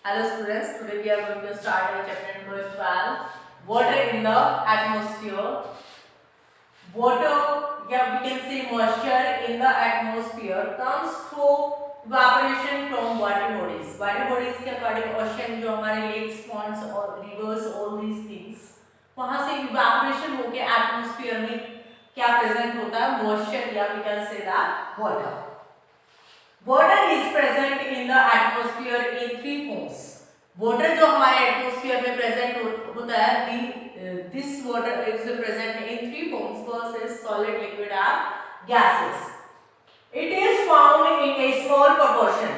Hello students, today we are going to start our chapter number 12, water in the atmosphere. Water, yeah, we can say moisture in the atmosphere comes through evaporation from water bodies. Water bodies के according ocean जो हमारे lakes, ponds और rivers, all these things, वहाँ से evaporation होके atmosphere में क्या present होता है? Moisture, या we can say that water. Water is present in the atmosphere in three forms. Water जो हमारे atmosphere में present होता है, this water is present in three forms. First is solid, liquid, and gases. It is found in a small proportion.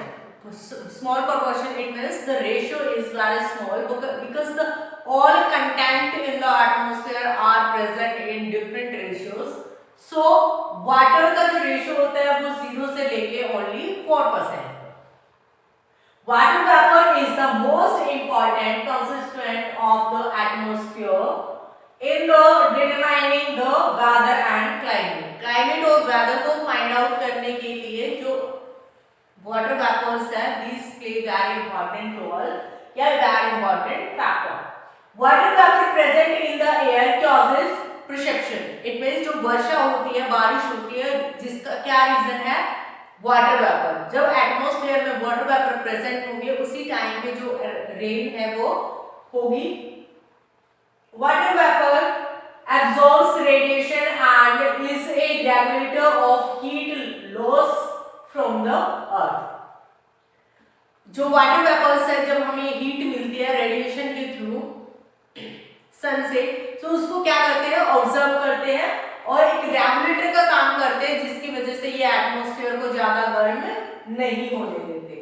Small proportion, it means the ratio is very small because the all content in the atmosphere are present in different ratios. So water का जो ratio होता है वो 0 से लेके only 4%. Water vapor is the most important constituent of the atmosphere in the determining the weather and climate. Climate और weather को find out करने के लिए जो water vapors है, these play very important role या very important factor. Water vapor present in the air causes precipitation. It means जो वर्षा होती है, बारिश होती है, जिसका क्या रीजन है? Water vapour. जब एटमॉस्फेयर में वाटर वेपर प्रेजेंट होंगे उसी टाइम पे जो रेन है वो होगी. Water vapour absorbs radiation and is a regulator of heat loss from the earth. जो वाटर वेपर्स है, जब हमें हीट मिलती है रेडिएशन के थ्रू सन से, तो उसको क्या करते हैं? ऑब्जर्व करते हैं और एक रेगुलेटर का काम करते हैं, जिसकी वजह से ये एटमॉस्फेयर को ज्यादा गर्म नहीं होने देते.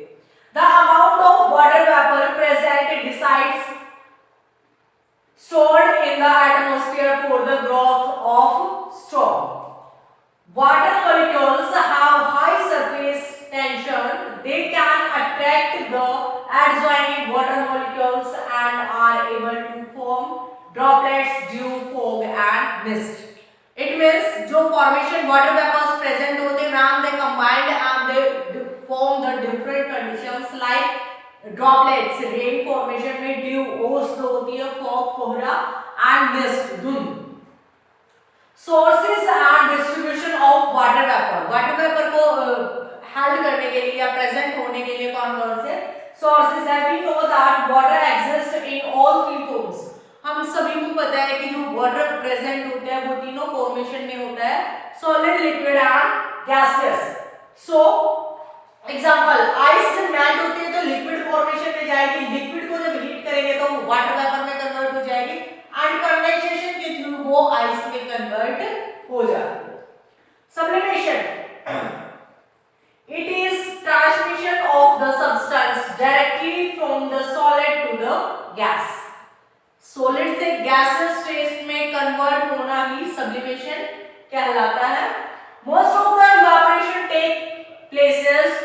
The amount of water vapour present decides stored in the atmosphere for the growth of storm. Water molecules have high surface tension. They can attract the adjoining water molecules and are able to form droplets, dew, fog and mist. It means जो formation water vapors present होते हैं, when they combined and they form the different conditions like droplets, rain formation में dew, ओस जो होती है, fog, कोहरा and mist, धुंध. Sources and distribution of water vapor. Water vapor को held करने के लिए या present होने के लिए कौन कौन से sources है? We know that water exists in all three forms. हम सभी को पता है कि जो वाटर प्रेजेंट होता है वो तीनों फॉर्मेशन में होता है, solid, liquid and gaseous. So example, ice जब मेल्ट होती है तो लिक्विड फॉर्मेशन में जाएगी, लिक्विड को जब हीट करेंगे तो वाटर वेपर में कन्वर्ट हो जाएगी एंड कंडेंसेशन के थ्रू वो आइस में कन्वर्ट हो जाती है. Sublimation, it is transmission of the substance directly from the solid to the gas. Solid से गैसेस स्टेट में कन्वर्ट होना ही सब्लिमेशन कहलाता है. Most of the evaporation take places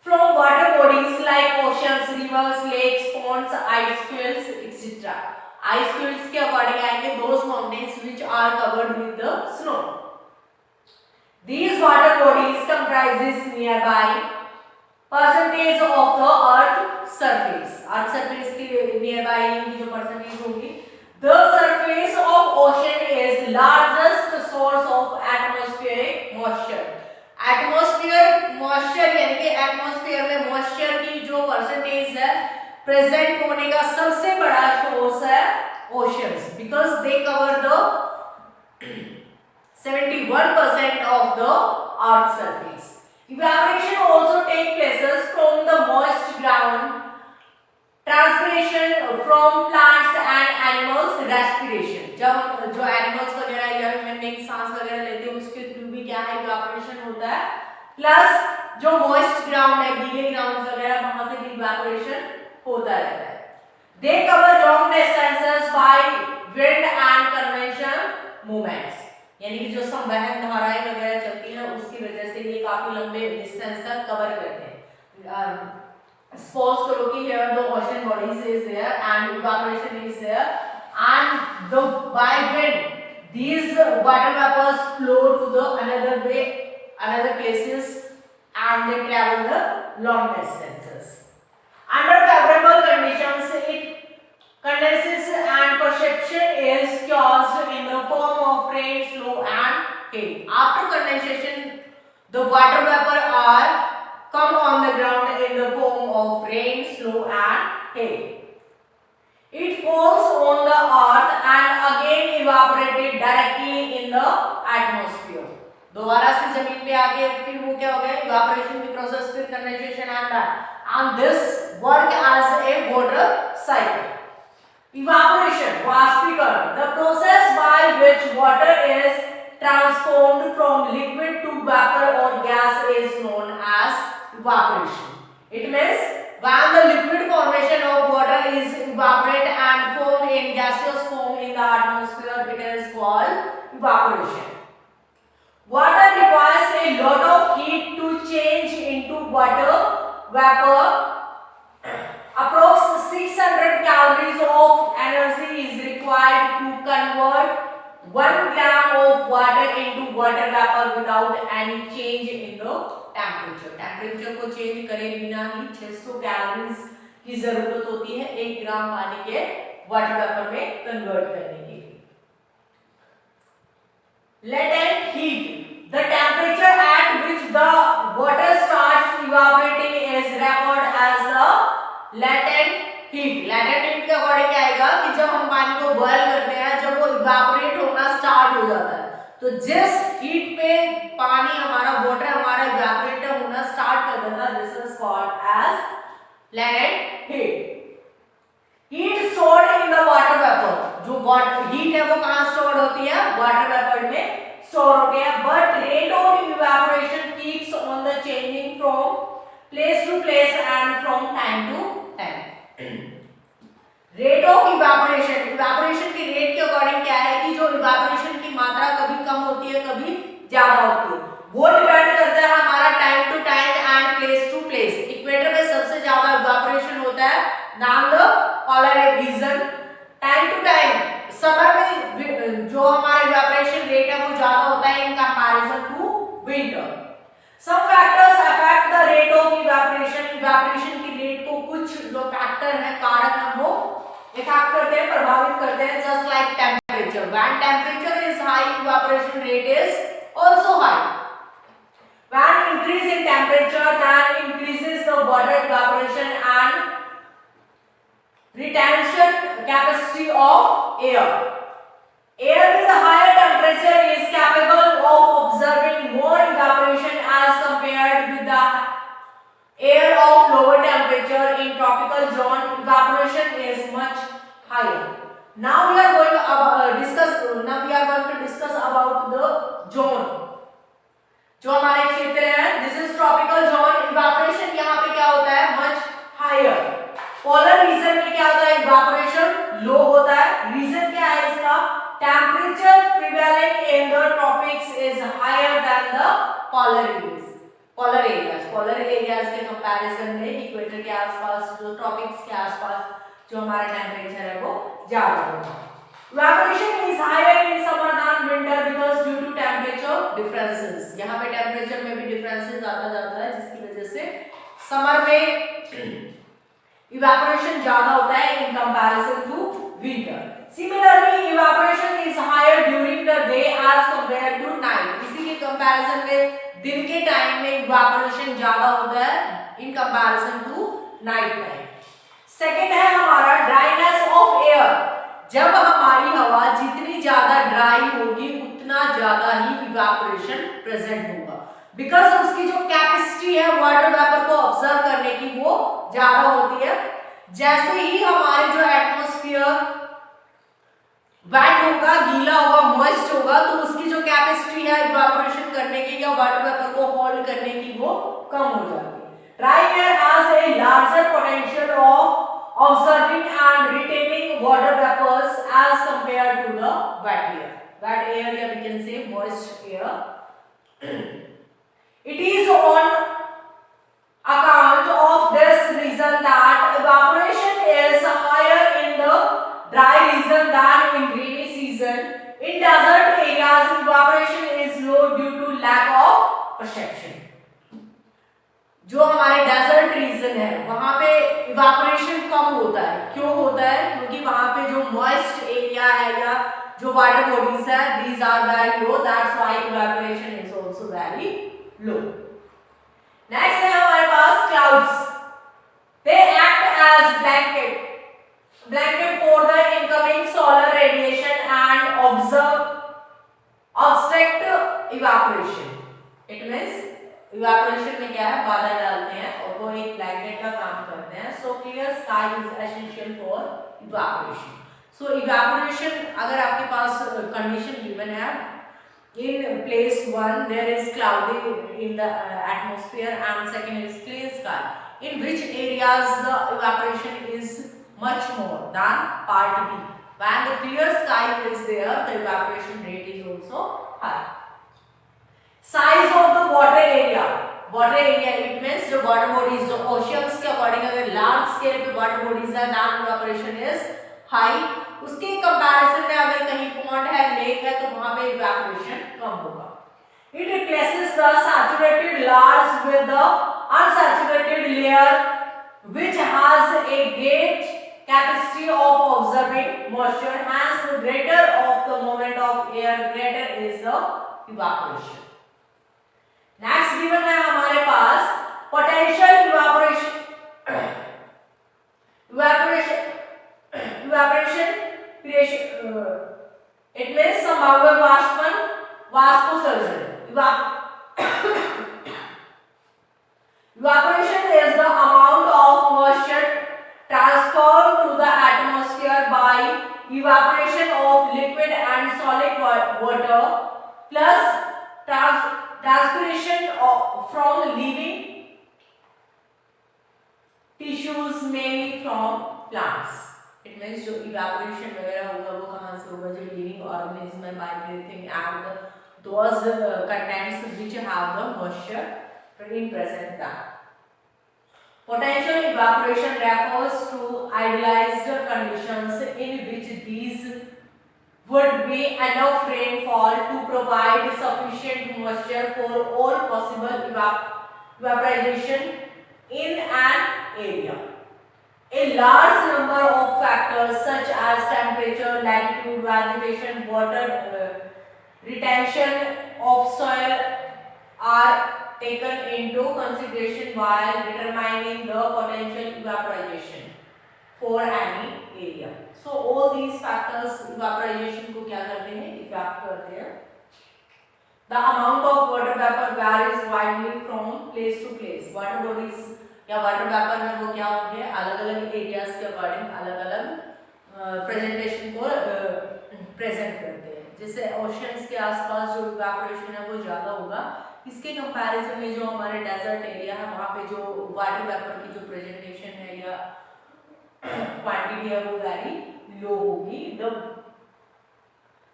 from water bodies like oceans, rivers, lakes, ponds, ice fields etcetera. Ice fields के according आएंगे those mountains which are covered with the snow. These water bodies comprises nearby percentage of the earth surface. Earth surface की nearby की जो percentage होगी. The surface of ocean is largest source of atmospheric moisture. Atmosphere moisture यानी कि atmosphere में moisture की जो percentage है present होने का सबसे बड़ा source है oceans, because they cover the 71% of the earth's surface. Evaporation also takes places from the moist ground, transpiration from plants and animals, respiration. जब जो animals वगैरह या human सांस वगैरह लेते हैं उसके थ्रू भी क्या है? evaporation होता है. प्लस जो moist ground है, गीले grounds वगैरह, वहां से भी evaporation होता रहता है. They cover long distances by wind and convection movements. यानी कि जो संवहन धाराएं वगैरह चलती हैं उसकी वजह से ये काफी लंबे डिस्टेंस तक कवर करते हैं. सपोज करो कि here the ocean bodies is there and evaporation is there and the by wind these water vapors flow to the another way, another places and they travel the long distances. Under favorable water vapor are come on the ground in the form of rain, snow and hail. It falls on the earth and again evaporated directly in the atmosphere. दोबारा से जमीन पे आके फिर वो क्या हो गया, evaporation की process, फिर condensation and this work as a water cycle. Evaporation, वाष्पीकरण, the process by which water is transformed from liquid to vapor or gas is known as evaporation. It means when the liquid formation of water is evaporate and form in gaseous form in the atmosphere, it is called evaporation. Water requires a lot of heat to change into water vapor. Approx 600 calories of energy is required to convert 1 gram of water into water vapor without any change in the temperature. Temperature को change करे बिना ही 600 calories की जरूरत होती है 1 ग्राम पानी के water vapour में कन्वर्ट करने के लिए. Latent heat, the temperature at which the water starts evaporating is referred as the latent heat. latent heat के अकॉर्डिंग क्या आएगा कि जब हम पानी को बॉयल करते हैं, जब वो इवेपोरेट होना स्टार्ट हो जाता है, तो जिस हीट पे पानी हमारा वाटर हमारा इवेपोरेट होना स्टार्ट कर देता है, this is called as latent heat. Heat stored in the water vapour, जो हीट है वो कहां स्टोर होती है, वाटर वेपर में स्टोर होती है. But rate of evaporation keeps on the changing from place to place and from time to time. Rate of evaporation, evaporation की रेट के अकॉर्डिंग क्या है कि जो इवेपोरेशन की मात्रा कभी कम होती है कभी ज्यादा होती है, वो डिपेंड करता है हमारा time to time and place to place. Equator में सबसे ज्यादा इवेपोरेशन होता है नाम the polar region. Time to time summer में जो हमारा इवेपोरेशन रेट है वो ज्यादा होता है in comparison to winter. Some factors affect the rate of evaporation, evaporation की रेट को कुछ जो फैक्टर है कारक है वो इफेक्ट करते हैं, प्रभावित करते हैं. Just like temperature, when temperature is high evaporation rate is also high. When increase in temperature then increases the water evaporation and retention capacity of air. Air with a higher temperature is capable of absorbing more evaporation as compared with the air of lower temperature. In tropical zone, evaporation is much higher. Now we are going to discuss about the zone. जो हमारे क्षेत्र है, this is tropical zone. Evaporation यहाँ पे क्या होता है, much higher. Polar region में क्या होता है, इवेपोरेशन लो होता है. रीजन क्या है इसका, temperature prevailing in the tropics is higher than the polar areas. Polar areas के कंपैरिजन में इक्वेटर के आसपास, जो ट्रॉपिक्स के आसपास जो हमारा टेम्परेचर है वो ज्यादा होता है. Evaporation is higher in summer than winter because due to temperature differences. यहाँ पे टेम्परेचर में भी डिफरेंसेस आता जाता है, जिसकी वजह से समर में evaporation ज्यादा होता है in comparison to winter. Similarly, evaporation is higher during the day as compared to night. इसी के comparison में दिन के टाइम में evaporation ज्यादा होता है in comparison to night time. Second है हमारा dryness of air. जब हमारी हवा जितनी ज्यादा ड्राई होगी उतना ज्यादा ही evaporation present होगा, बिकॉज उसकी जो कैपेसिटी है वाटर वेपर को ऑब्जर्व करने की वो ज्यादा होती है. जैसे ही हमारे जो एटमॉस्फेयर वेट होगा, गीला होगा, मॉइस्ट होगा, तो उसकी जो कैपेसिटी है इवेपोरेशन करने की या वाटर वेपर को होल्ड करने की वो कम हो जाती है. Dry air has a larger potential of observing and retaining water vapours as compared to the wet air. Wet air या we can say moist air. It is on account of this reason that evaporation is higher in the dry region than in rainy season. In desert areas, evaporation is low due to lack of perception. जो हमारे desert region है वहां पे evaporation कम होता है. क्यों होता है, क्योंकि वहां पे जो मॉइस्ट एरिया है या जो वाटर बॉडीज है, these are very low. That's why evaporation is also very low. Next है हमारे पास clouds. They act as blanket for the incoming solar radiation and obstruct evaporation. It means evaporation में क्या है, बादल डालते हैं और वो एक ब्लैंकेट का काम करते हैं। So clear sky is essential for evaporation. So evaporation, अगर आपके पास कंडीशन गिवन है, in place 1 there is cloudy in the atmosphere and second is clear sky, in which areas the evaporation is much more than part B. When the clear sky is there, the evaporation rate is also high. Size of the water area, it means जो water bodies, जो oceans के according अगर large scale पे water bodies है, then evaporation is high. उसके comparison में अगर कहीं पॉन्ड है, लेक है, तो वहां पे इवैपोरेशन कम होगा। It replaces the saturated layers with the unsaturated layer, which has a great capacity of absorbing moisture. Hence, the greater of the movement of air, greater is the evaporation. Next given है हमारे पास potential evaporation. It means संभाव्य वाष्पोत्सर्जन। Evaporation is the amount of moisture transferred to the atmosphere by evaporation of liquid and solid water plus transpiration from living tissues, mainly from plants. It means जो evaporation वगैरह होगा वो कहाँ से होगा, जो living organism है, by breathing and those contents which have the moisture in present there. Potential evaporation refers to idealized conditions in which these would be enough rainfall to provide sufficient moisture for all possible evaporation in an area. A large number of factors such as temperature, latitude, vegetation, water retention of soil are taken into consideration while determining the potential evaporation for any area. So all these factors evaporation को क्या करते हैं, effect करते हैं. The amount of water vapor varies widely from place to place. Water bodies या water vapour में वो क्या होंगे, अलग अलग एरियाज के अकॉर्डिंग अलग अलग प्रेजेंटेशन को प्रेजेंट करते हैं. जैसे ओशंस के आसपास जो इवैपोरेशन है वो ज़्यादा होगा, इसके कंपैरिजन में जो हमारे डेजर्ट एरिया है वहाँ पे जो वाटर वेपर की जो प्रेजेंटेशन है या क्वांटिटी है वो वेरी लो होगी.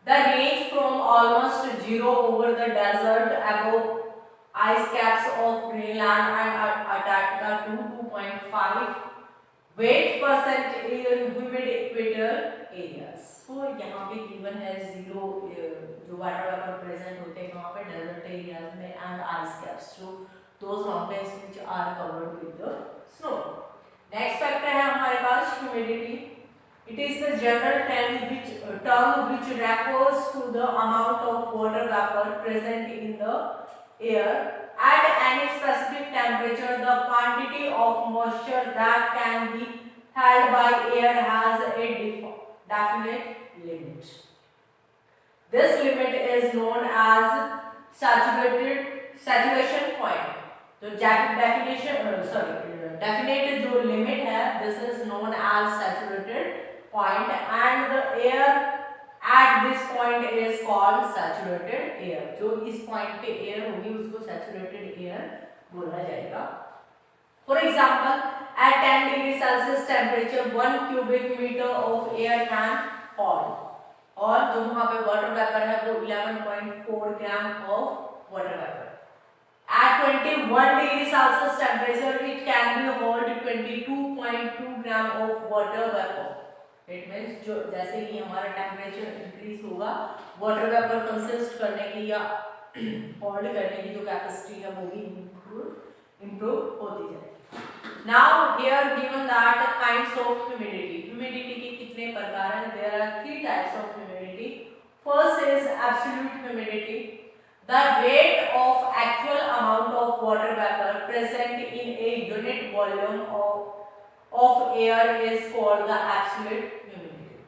The range from almost zero over the desert above ice caps of Greenland and Antarctica to 2.5 weight% in humid equator areas. So यहाँ पे given है zero जो वाटर वेपर प्रेजेंट होते हैं वहाँ पे डेजर्ट एरियाज में and ice caps जो those mountains which are covered with the snow. Next factor है हमारे पास humidity. It is the general term which refers to the amount of water vapor present in the air at any specific temperature. The quantity of moisture that can be held by air has a definite limit. This limit is known as saturation point. तो definite जो limit है, this is known as saturated point, and the air at this point is called saturated air. जो इस point पे air होगी उसको saturated air बोला जाएगा. For example, at 10 degree Celsius temperature 1 cubic meter of air can hold. और जो वहाँ पे water vapor है वो 11.4 gram of water vapor. At 21 degree Celsius temperature it can be hold 22.2 gram of water vapor. It means जो जैसे ही हमारा temperature increase होगा वाटर वेपर कंसिस्ट करने की या होल्ड करने की जो कैपेसिटी है वो भी इम्प्रूव होती जाएगी. Now here given that kinds of humidity. Humidity के कितने प्रकार हैं? There are 3 types of humidity. First is absolute humidity. the weight of actual amount of water vapor present in a unit volume of air is called the absolute humidity.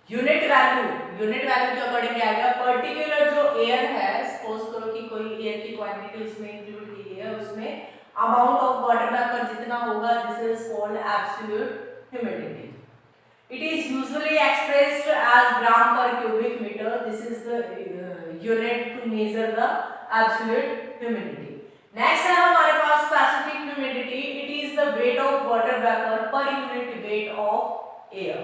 Unit value के according क्या आएगा, particular जो air है, suppose करो कि कोई air की quantity उसमें इंक्लूड की गई है, उसमें अमाउंट ऑफ वाटर वेपर जितना होगा, this is called absolute humidity. It is usually expressed as gram per cubic meter. This is the unit to measure the absolute humidity. Next है हमारे पास specific humidity. It is the weight of water vapor per unit weight of air.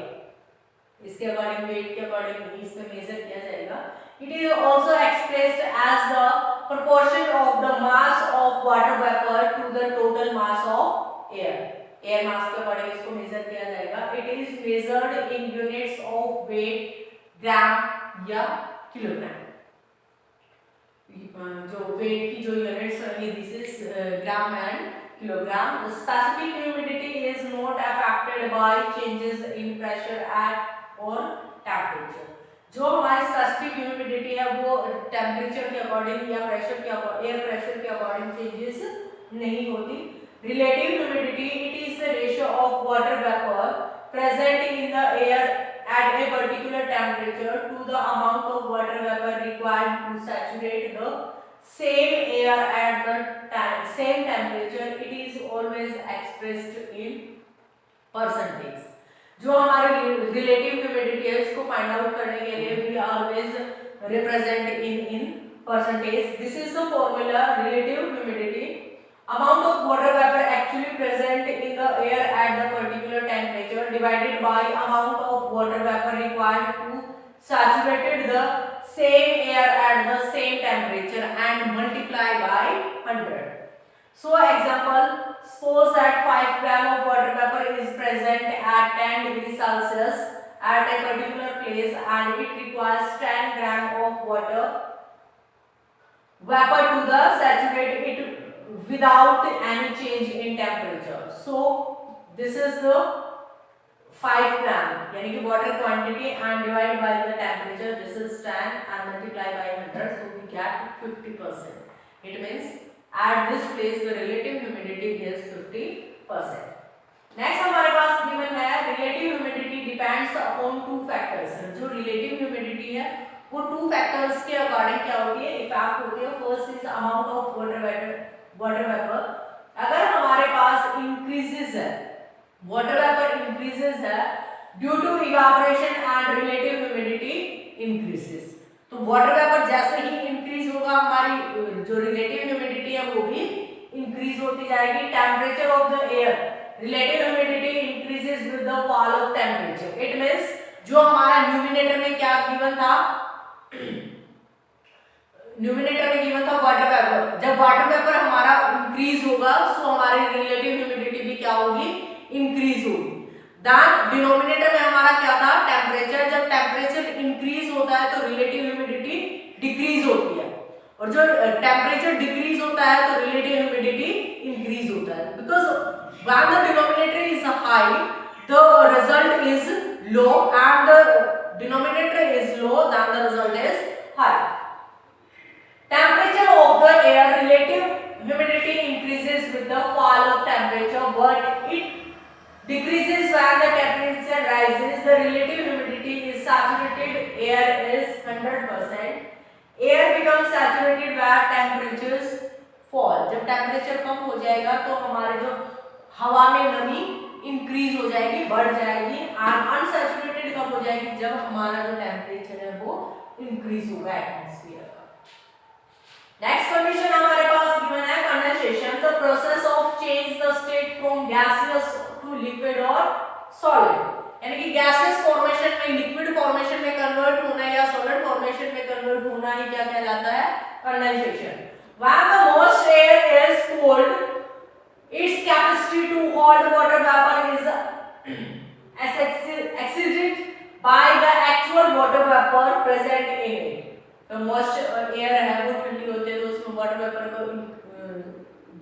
इसके according wait के according इसमें major किया जाएगा. It is also expressed as the proportion of the mass of water vapor to the total mass of air. Air mass के according इसको measure किया जाएगा. It is measured in units of weight, gram या kilogram. जो weight की जो units होंगी, this is gram and kilogram. The specific humidity is not affected by changes in pressure at और टेम्परेचर. जो हमारी स्पेसिफिक ह्यूमिडिटी है वो टेम्परेचर के अकॉर्डिंग या प्रेशर के एयर प्रेशर के अकॉर्डिंग चेंजेस नहीं होती. Relative humidity, it is the ratio of water vapor present in the air at a particular temperature to the amount of water vapor required to saturate the same air at the same temperature. It is always expressed in percentage. जो हमारी relative humidity है उसको find out करने के लिए we always represent in percentage. This is the formula. Relative humidity, amount of water vapor actually present in the air at the particular temperature divided by amount of water vapor required to saturate the same air at the same temperature and multiply by 100. So example, suppose that 5 gram of water vapor is present at 10 degrees Celsius at a particular place and it requires 10 gram of water vapor to the saturate it without any change in temperature. So this is the 5 gram, यानी कि water quantity and divided by the temperature. This is 10 and multiply by 100. So we get 50%. It means at this place the relative humidity is 50%. Next हमारे पास given है relative humidity depends upon two factors. जो relative humidity है वो two factors के according क्या होती है, effect होती है. First is amount of water vapor. अगर हमारे पास increases है, water vapor increases है due to evaporation and relative humidity increases. तो water vapor जैसे ही increase होगा हमारी जो relative humidity है वो भी increase होती जाएगी. Temperature of the air, relative humidity increases with the fall of temperature. It means जो हमारा न्यूमिनेटर में क्या given था, न्यूमिनेटर में गिवन था वाटर वेपर. जब वाटर वेपर हमारा इंक्रीज होगा सो हमारी रिलेटिव ह्यूमिडिटी भी क्या होगी, इंक्रीज होगी. देन डिनोमिनेटर में हमारा क्या था, टेम्परेचर. जब टेम्परेचर इंक्रीज होता है तो रिलेटिव ह्यूमिडिटी डिक्रीज होती है और जो टेम्परेचर डिक्रीज होता है तो रिलेटिव ह्यूमिडिटी इंक्रीज होता है. Because when the denominator is high the result is low and the denominator is low then the result is high. Temperature of the air, relative humidity increases with the fall of temperature, but it decreases when the temperature rises. The relative humidity is saturated air is 100%. Air becomes saturated when temperatures fall. जब temperature कम हो जाएगा तो हमारे जो हवा में नमी increase हो जाएगी, बढ़ जाएगी, और unsaturated कम हो जाएगी जब हमारा जो temperature है वो increase होगा atmosphere. नेक्स्ट कंडीशन हमारे पास गिवन है condensation, the process of change the state from gaseous to liquid और सॉलिड. यानी कि गैसियस फॉर्मेशन में लिक्विड फॉर्मेशन में कन्वर्ट होना या सॉलिड फॉर्मेशन में कन्वर्ट होना ही क्या कहलाता है, condensation. When the most air is cold its capacity to hold water vapor is exceeded by the actual water vapor present in it. तो मॉइस्चर और एयर है वो ठंडी होती है तो उसमें वाटर वेपर को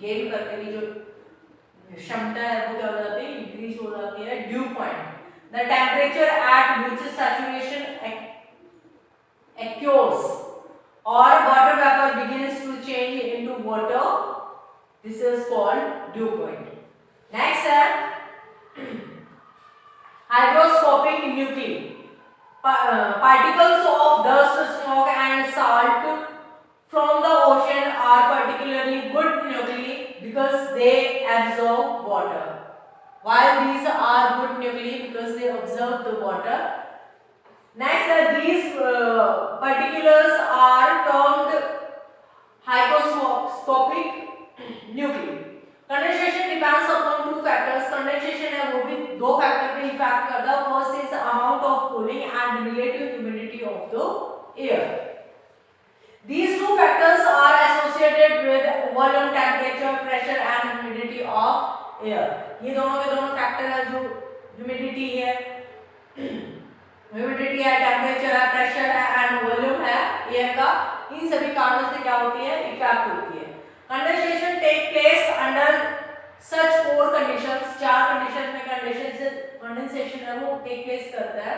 गेन करने की जो क्षमता है वो क्या हो जाती है, इंक्रीज हो जाती है. Due point, the temperature at which saturation occurs or water vapor begins to change into water, this is called dew point. Next है hygroscopic nuclei. Particles of dust, smoke and salt from the ocean are particularly good nuclei because they absorb water. While these are good nuclei because they absorb the water. Next, these particulars are termed hygroscopic nuclei. Condensation depends upon two factors. Condensation है वो भी दो factor पे effect करता है. First is amount of cooling and relative humidity of the air. These two factors are associated with volume, temperature, pressure and humidity of air. ये दोनों के दोनों फैक्टर है जो humidity है, टेम्परेचर है, प्रेशर है एंड वॉल्यूम है एयर का. इन सभी कारणों से क्या होती है, इफेक्ट होती है. Condensation take place under such four conditions. चार कंडीशन में कंडेंसेशन है वो टेक प्लेस करता है.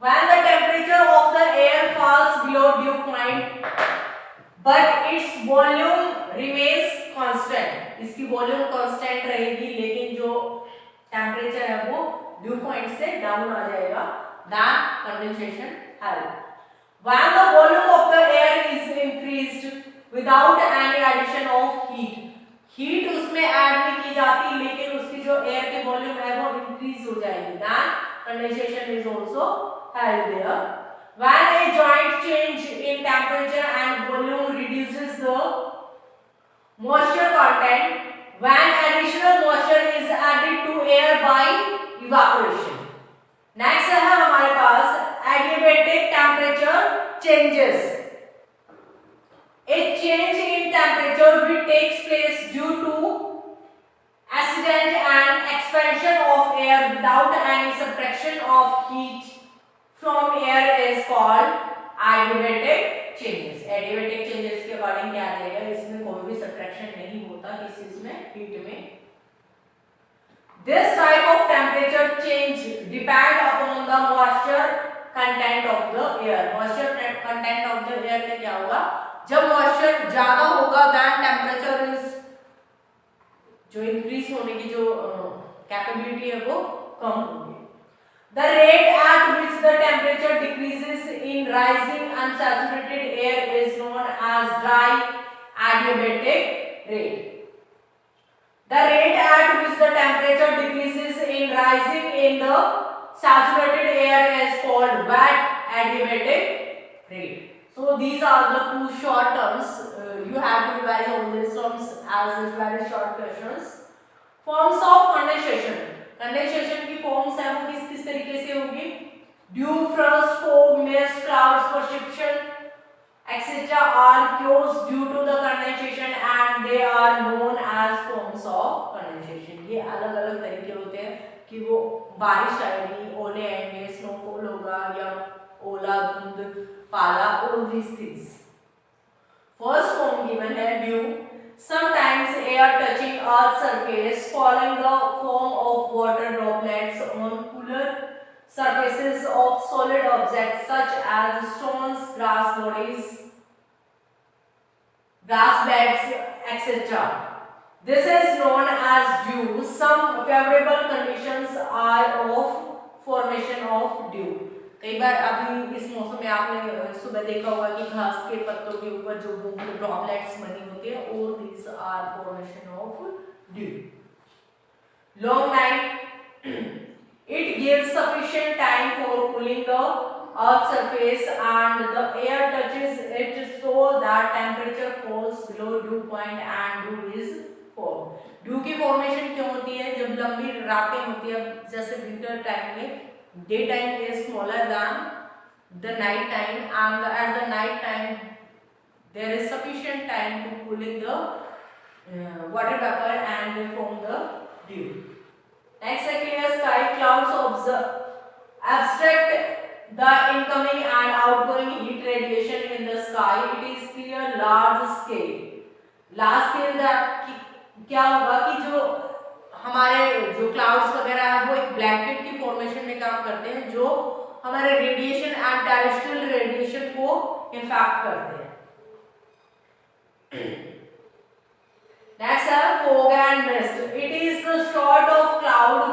When the temperature of the air falls below dew point but its volume remains constant. इसकी वॉल्यूम कांस्टेंट रहेगी लेकिन जो टेम्परेचर है वो ड्यू पॉइंट से डाउन आ जाएगा. That condensation happens. When the volume of the air is increased without any addition of heat. Heat उसमें add नहीं की जाती लेकिन उसकी जो एयर की वॉल्यूम है वो इंक्रीज हो जाएगी. Then condensation is also held there. When a joint change in temperature and volume reduces the moisture content, when additional moisture is added to air by evaporation. Next है हमारे पास adiabatic temperature changes. A change in temperature which takes place due to ascent and expansion of air without any subtraction of heat from air is called adiabatic changes. Adiabatic changes के according क्या आ जाएगा, इसमें कोई भी subtraction नहीं होता किसी इसमें हीट में. This type of temperature change depend upon the moisture content of the air. Moisture content of the air में क्या होगा, जब moisture ज्यादा होगा then temperature is जो increase होने की जो capability है वो कम होगी. The rate at which the temperature decreases in rising unsaturated air is known as dry adiabatic rate. The rate at which the temperature decreases in rising in the saturated air is called wet adiabatic rate. So these are the two short terms. You have to revise all these terms as it's very short questions. Forms of condensation. Condensation की forms है वो किस किस तरीके से होगी. Dew, frost, fog, mist, clouds, precipitation, etc. are caused due to the condensation and they are known as forms of condensation. ये अलग अलग तरीके होते हैं कि वो बारिश आएगी, ओले आएंगे, स्नोफॉल होगा या ओला, धुंध, पाला, all these things. First form given है dew. Sometimes air touching earth's surface following the form of water droplets on cooler surfaces of solid objects such as stones, grass bodies, grass beds, etc. This is known as dew. Some favorable conditions are of formation of dew. कई बार अभी इस मौसम में आपने सुबह देखा होगा कि घास के पत्तों के ऊपर जो बूंद ड्रॉपलेट्स बनी होती है, all these are formation of dew. Long night. It gives sufficient time for cooling the earth's surface and the air touches it so that temperature falls below dew point and dew is formed. Dew की formation क्यों होती है, जब लंबी रातें होती है जैसे winter time में day time is smaller than the night time and at the night time there is sufficient time to cooling the water vapor and they form the dew. Next, a clear sky, clouds abstract the incoming and outgoing heat radiation in the sky. It is clear large scale. Large scale that क्या होगा कि जो हमारे जो clouds वगैरह है वो एक ब्लैंकेट की फॉर्मेशन में काम करते हैं जो हमारे रेडिएशन एंड टेरेस्ट्रियल रेडिएशन को इफेक्ट करते हैं. Next are fog and mist. It is the sort of cloud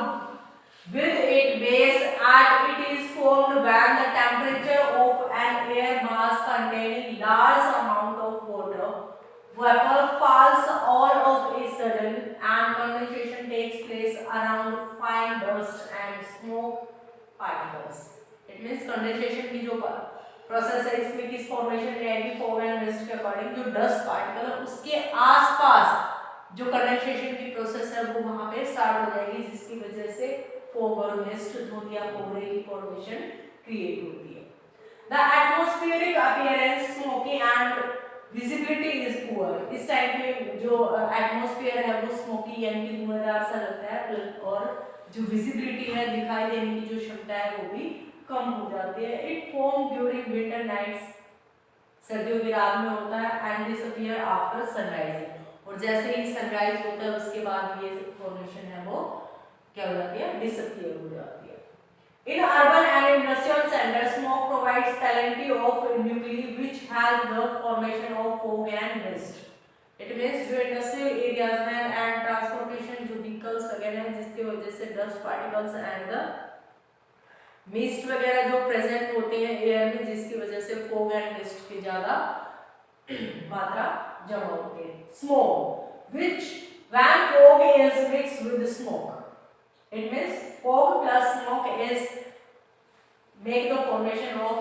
with its base at it is formed when the temperature of an air mass containing large amount of water vapor falls all of a sudden and condensation takes place around fine dust and smoke particles. It means condensation की जो process है इसमें किस formation में आएगी fog and mist के according जो dust particle है उसके आसपास जो कंडेंसेशन की प्रोसेस है वो वहां पे स्टार्ट हो जाएगी जिसकी वजह से फॉग और मिस्ट धुंध या कोहरे की फॉर्मेशन क्रिएट होती है. The atmospheric appearance smoky and visibility is poor. इस टाइप में जो एटमॉस्फेयर है वो स्मोकी यानी कि धुआंधार सा लगता है और जो विजिबिलिटी है दिखाई देने की जो क्षमता है वो भी कम हो जाती है. It form during winter nights. सर्दियों की रात में होता है एंड डिसअपीयर आफ्टर सनराइज. और जैसे ही सनराइज होता है उसके बाद ये फॉर्मेशन है वो क्या हो जाती है डिसअपीयर हो जाती है. In urban and industrial centers, smoke provides plenty of nuclei which help the formation of fog and mist. It means जो industrial areas हैं and transportation जो vehicles वगैरह हैं जिसकी वजह से dust particles and the mist वगैरह जो present होते हैं air में जिसकी वजह से fog and mist की ज़्यादा मात्रा जमा होती है. Smoke, which when fog is mixed with smoke. It means fog plus smoke is make the formation of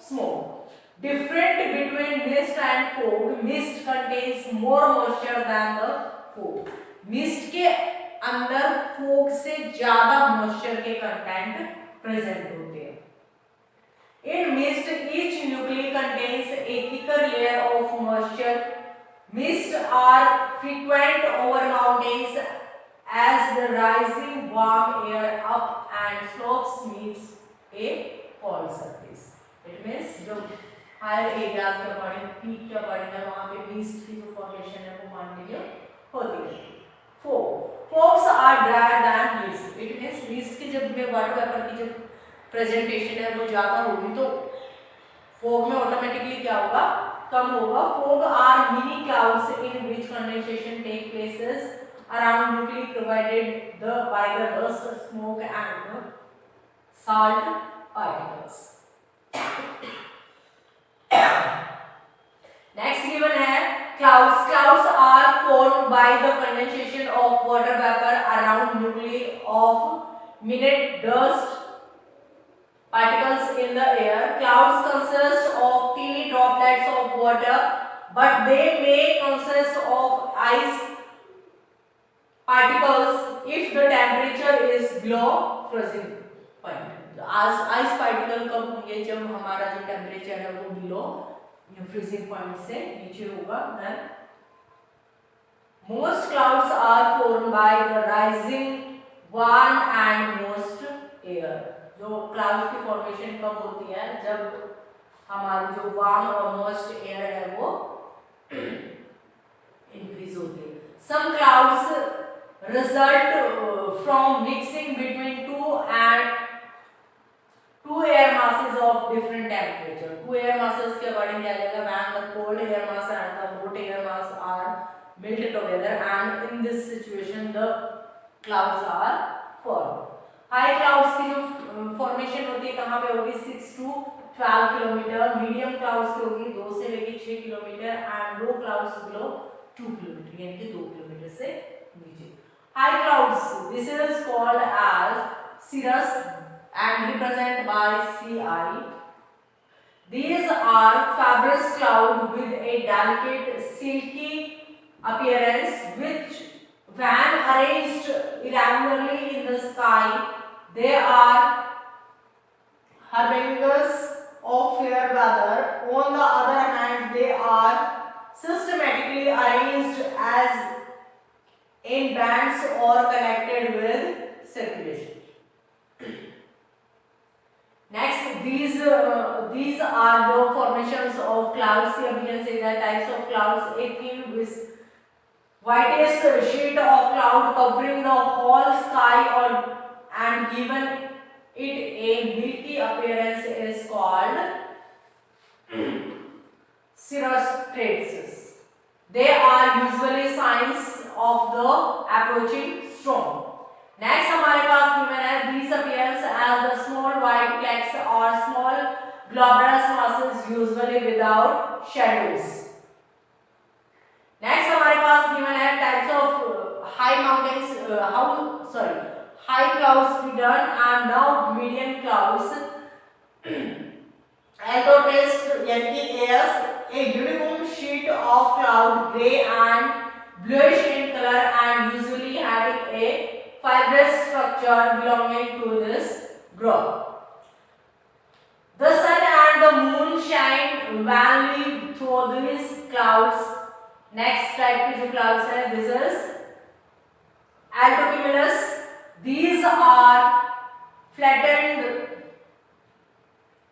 smoke. Different between mist and fog. Mist contains more moisture than the fog. Mist के अंदर fog से ज़्यादा moisture के content present होते हैं. In mist, each nuclei contains a thicker layer of moisture. Mists are frequent over mountains as the rising warm air up and slopes meets a cold surface. It means जो higher areas के according peak के according है वहाँ पे mist की जो formation है वो कंटिन्यू होती है. Fogs are drier than mist. It means mist की जब में वाटर वेपर की जब प्रेजेंटेशन है वो ज़्यादा होगी तो fog में ऑटोमेटिकली क्या होगा कम होगा. Fog are mini clouds in which condensation take places around nuclei provided by the dust, smoke and salt particles. Next given है clouds. Clouds are formed by the condensation of water vapor around nuclei of minute dust particles in the air. Clouds consist of teeny droplets of water, but they may consist of ice particles if the temperature is below freezing point. Ice particle कब होंगे जब हमारा जो temperature है वो below freezing point से नीचे होगा. Then most clouds are formed by the rising warm and moist air. जो क्लाउड्स की फॉर्मेशन कब होती है जब हमारी जो वार्म और मोस्ट एयर है वो इंक्रीज होती है. सम clouds result from mixing between two air masses of different temperature. Two air masses के according क्या जाएगा when the cold air mass and the hot air mass are melted together and in this situation the clouds are formed. High clouds की जो formation होती है कहाँ पे होगी 6 to 12 किलोमीटर. मीडियम क्लाउड्स की होगी 2 से लेकर 6 kilometre and low clouds below 2 kilometre यानी कि 2 किलोमीटर से नीचे. High clouds, this is called as cirrus and represented by Ci. These are fibrous clouds with a delicate silky appearance which when arranged irregularly in the sky they are harbingers of fair weather. On the other hand, they are systematically arranged as in bands or connected with circulation. Next, these are the formations of clouds. Here we can say that types of clouds. A thin with whitish sheet of cloud covering the whole sky and given it a milky appearance is called cirrostratus. They are usually signs of the approaching storm. Next हमारे पास given है these appears as the small white flecks or small globular masses usually without shadows. Next हमारे पास given है types of high mountains high clouds begun and now medium clouds. Altotests यानी कि airs a uniform sheet of cloud gray and bluish in color and usually having a fibrous structure belonging to this group. The sun and the moon shine vanly through these clouds. Next type के जो clouds है, this is altocumulus. These are flattened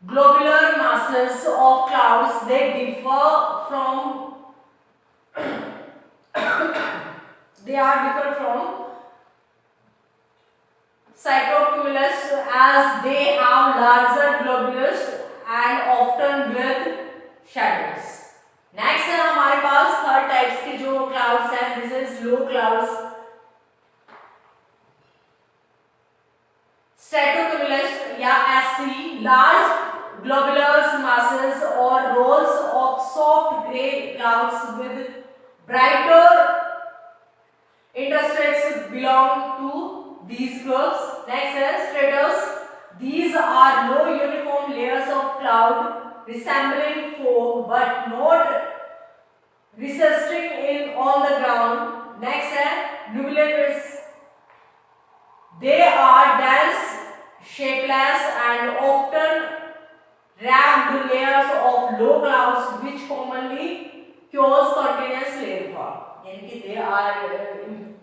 globular masses of clouds. They differ from cyclocumulus as they have larger globules and often with shadows. Next है हमारे पास third types के जो clouds हैं, this is low clouds. Stratocumulus या SC, large globular masses or rolls of soft gray clouds with brighter interstrates belong to these groups. Next is stratus. These are low uniform layers of cloud resembling fog but not resisting in on the ground. Next is nubulus. They are dense, shapeless and often wrapped layers of low clouds which commonly cause continuous rainfall. यानी कि they are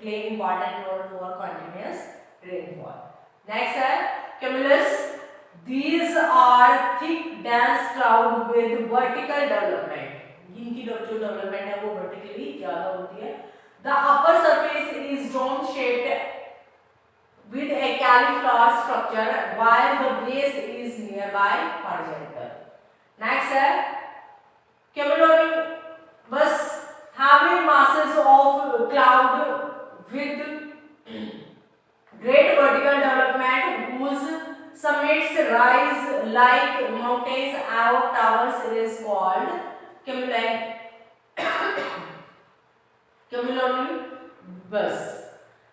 play important role for continuous rainfall. Next है cumulus. These are thick dense cloud with vertical development. इनकी जो development है वो vertically ज़्यादा होती है. The upper surface is dome shaped with a cauliflower structure while the base is nearby horizontal. Next है cumulonimbus, having masses of cloud with great vertical development whose summits rise like mountains or towers is called cumulonimbus.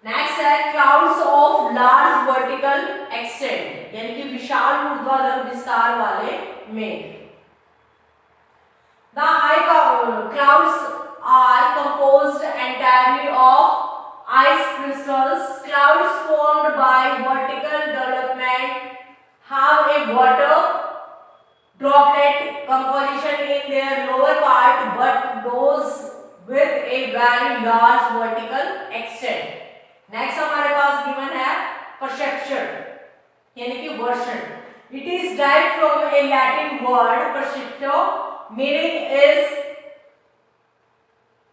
Next है clouds of large vertical extent यानी कि विशाल ऊर्ध्वाधर विस्तार वाले मेघ. The high clouds are composed entirely of ice crystals. Clouds formed by vertical development have a water droplet composition in their lower part but those with a very large vertical extent. Next हमारे पास given है perception यानी कि वर्षण. It is dive from a Latin word परसेप्टो meaning is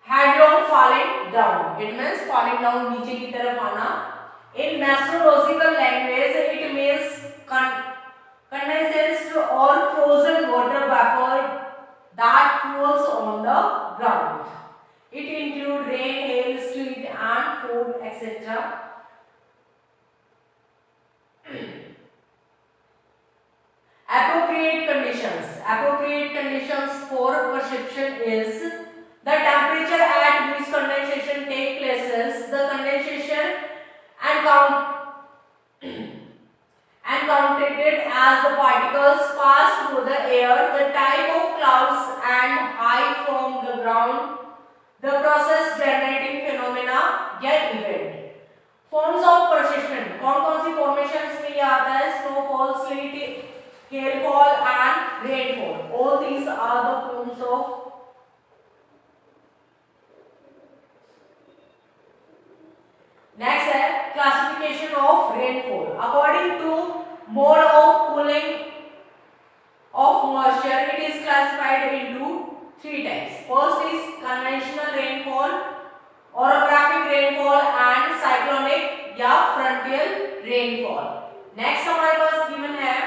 headlong falling down. It means falling down, नीचे की तरफ आना. In meteorological language it means condensed or frozen water vapor that falls on the ground. It includes rain, hail, sleet and fog, etc. Appropriate conditions for perception is the temperature at which condensation takes places, the condensation and counted as the particles pass through the air, the type of clouds and high from the ground, the process generating phenomena या event. Forms of perception. कौन सी formations में ये आता है? Snowfall, sleet, hailfall and rainfall. All these are the forms of next है classification of rainfall. According to mode of cooling of moisture, it is classified into three types. First is conventional rainfall, orographic rainfall and cyclonic या frontal rainfall. Next हमारे पास given है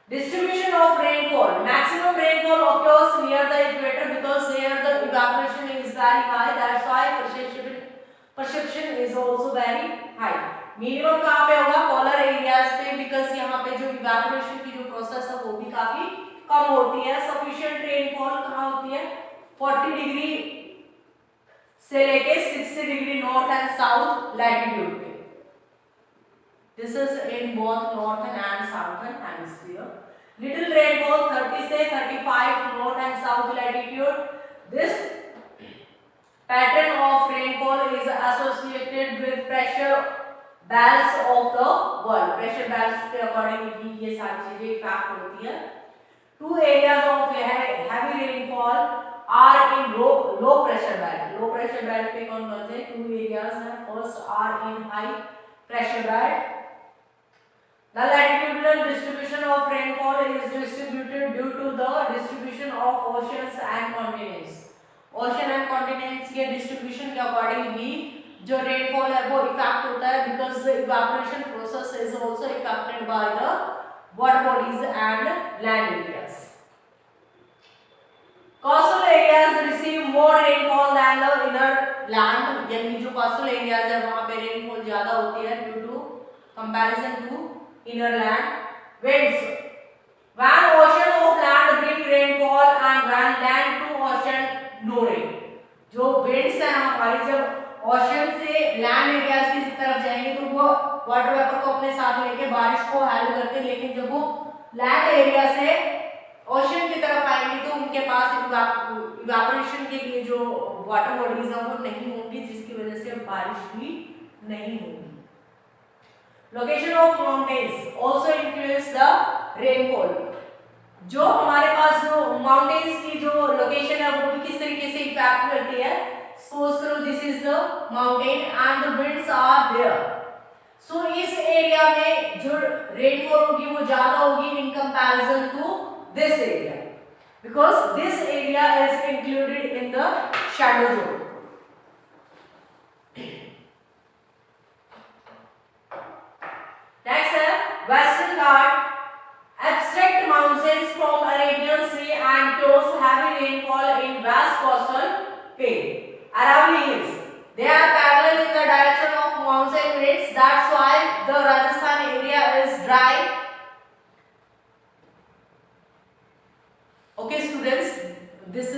distribution of rainfall. Maximum rainfall occurs near the equator because there the evaporation perception is also very high. Minimum कहाँ पे होगा? Polar areas पे, because यहाँ पे जो इवेपोरेशन की जो प्रोसेस है वो भी काफी कम होती है. सफिशिएंट रेनफॉल कहाँ होती है? 40 डिग्री से लेके 60 degree north and south latitude पे. This is in both northern and southern hemisphere. Little rainfall 30 से 35 north and south latitude. This pattern of rainfall is associated with pressure belts of the world. Pressure belts के according ये सारी चीजें effect होती है. Two areas of heavy rainfall are in low pressure belt. Low pressure belt पे कौन कौन से? Two areas हैं. First are in high pressure belt. The latitudinal distribution of rainfall is distributed due to the distribution of oceans and continents. Ocean and continents के distribution के according भी जो rainfall है वो इफेक्ट होता है, because the evaporation process is also affected by the water bodies and land areas. Coastal areas receive more rainfall than the inner land. यानी जो coastal areas है वहाँ पे rainfall ज़्यादा होती है due to comparison to inner land. Winds. When ocean of land bring rainfall and when land to ocean no rain. जो winds हैं हमारी जब ocean से land areas की तरफ जाएंगे तो वो water vapor को अपने साथ लेके बारिश को हेल्प करते हैं, लेकिन जब वो land area से ocean की तरफ आएंगे तो उनके पास evaporation के लिए जो water bodies हैं वो नहीं होंगी, जिसकी वजह से बारिश भी नहीं होगी. Location of mountains also influence the rainfall. जो हमारे पास जो mountains की जो location है वो भी किस तरीके से इफेक्ट करती है. Suppose करो this is the mountain and the winds are there. So इस एरिया में जो rainfall होगी वो ज़्यादा होगी in comparison to this area, because this area is included in the shadow zone. Next है Western Ghat. Abstract mountains from Arabian Sea and cause heavy rainfall in West Coastal Plain. Aravalli Hills. They are parallel in the direction of mountain ranges. That's why the Rajasthan area is dry. Okay, students. This